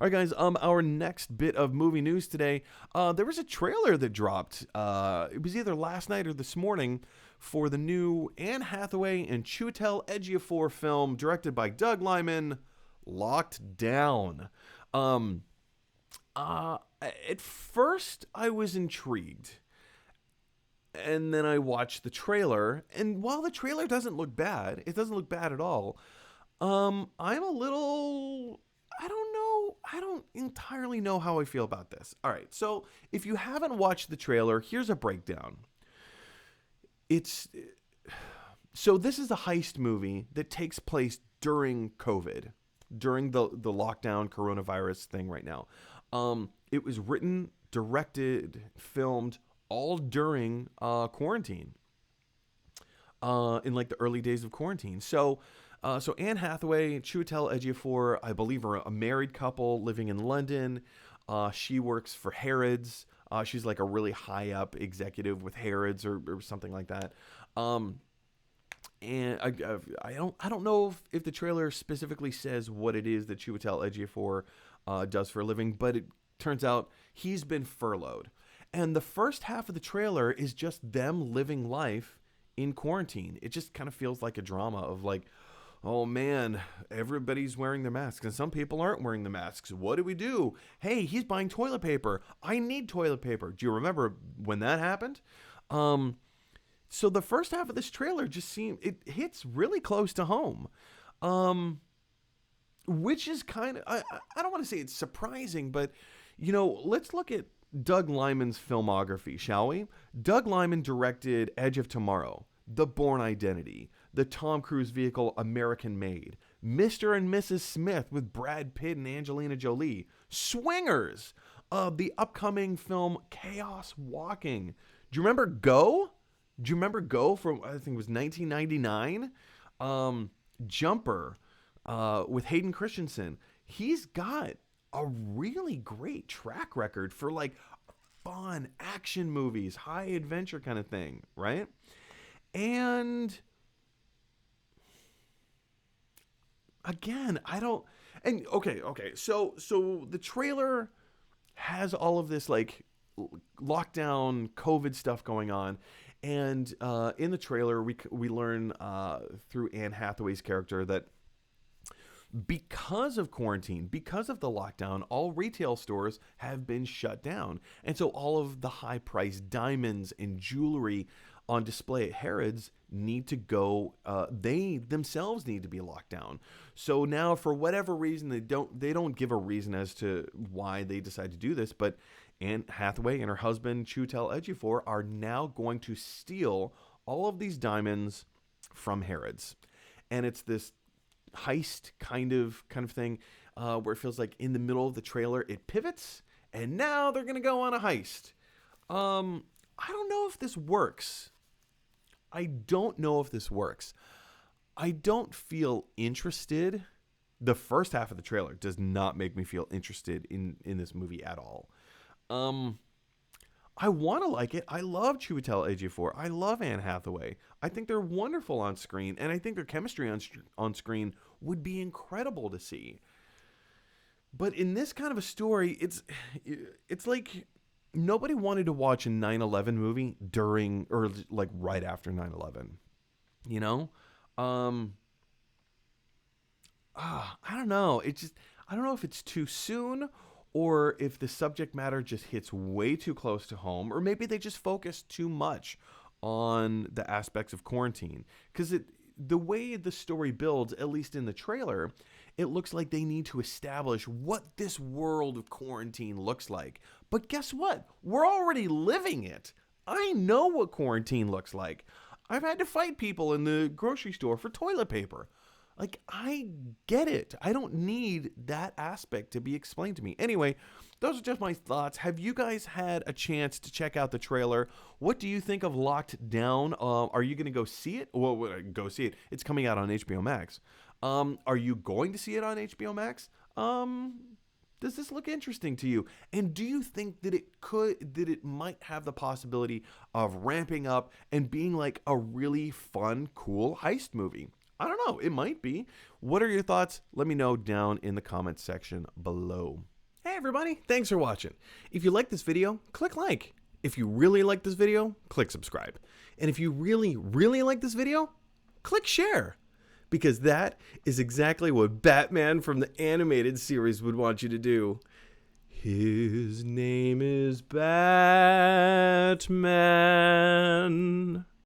All right, guys. Our next bit of movie news today. There was a trailer that dropped. It was either last night or this morning for the new Anne Hathaway and Chiwetel Ejiofor film directed by Doug Liman, Locked Down. At first, I was intrigued, and then I watched the trailer. And while the trailer doesn't look bad, it doesn't look bad at all. I'm a little. I don't know. I don't entirely know how I feel about this. All right. So, if you haven't watched the trailer, here's a breakdown. It's this is a heist movie that takes place during COVID, during the lockdown coronavirus thing right now. It was written, directed, filmed all during quarantine. In like the early days of quarantine. So Anne Hathaway, Chiwetel Ejiofor, I believe, are a married couple living in London. She works for Harrods. She's like a really high up executive with Harrods or something like that. And I don't know if the trailer specifically says what it is that Chiwetel Ejiofor does for a living, but it turns out he's been furloughed. And the first half of the trailer is just them living life in quarantine. It just kind of feels like a drama of like, oh man, everybody's wearing their masks and some people aren't wearing the masks. What do we do? Hey, he's buying toilet paper. I need toilet paper. Do you remember when that happened? So the first half of this trailer it hits really close to home. Which is kind of, I don't want to say it's surprising, but let's look at Doug Liman's filmography, shall we? Doug Liman directed Edge of Tomorrow, The Bourne Identity, the Tom Cruise vehicle American Made, Mr. and Mrs. Smith with Brad Pitt and Angelina Jolie, Swingers, the upcoming film Chaos Walking. Do you remember Go? Do you remember Go from, I think it was 1999? Jumper with Hayden Christensen. He's got a really great track record for like fun action movies, high adventure kind of thing, right? And again, so the trailer has all of this like lockdown COVID stuff going on, and in the trailer we learn through Anne Hathaway's character that because of quarantine, because of the lockdown, all retail stores have been shut down. And so all of the high-priced diamonds and jewelry on display at Harrods need to go, they themselves need to be locked down. So now, for whatever reason, they don't give a reason as to why they decide to do this, but Anne Hathaway and her husband, Chiwetel Ejiofor, are now going to steal all of these diamonds from Harrods. And it's this heist kind of thing where it feels like in the middle of the trailer it pivots and now they're gonna go on a heist. I don't know if this works. I don't feel interested. The first half of the trailer does not make me feel interested in this movie at all. I want to like it. I love Chiwetel Ejiofor. I love Anne Hathaway. I think they're wonderful on screen, and I think their chemistry on screen would be incredible to see. But in this kind of a story, it's like nobody wanted to watch a 9/11 movie during or like right after 9/11. I don't know. I don't know if it's too soon, or if the subject matter just hits way too close to home, or maybe they just focus too much on the aspects of quarantine. Because the way the story builds, at least in the trailer, it looks like they need to establish what this world of quarantine looks like. But guess what? We're already living it. I know what quarantine looks like. I've had to fight people in the grocery store for toilet paper. Like, I get it. I don't need that aspect to be explained to me. Anyway, those are just my thoughts. Have you guys had a chance to check out the trailer? What do you think of Locked Down? Are you going to go see it? Well, go see it. It's coming out on HBO Max. Are you going to see it on HBO Max? Does this look interesting to you? And do you think that it might have the possibility of ramping up and being like a really fun, cool heist movie? I don't know. It might be. What are your thoughts? Let me know down in the comments section below. Hey everybody, thanks for watching. If you like this video, click like. If you really like this video, click subscribe. And if you really, really like this video, click share. Because that is exactly what Batman from the animated series would want you to do. His name is Batman.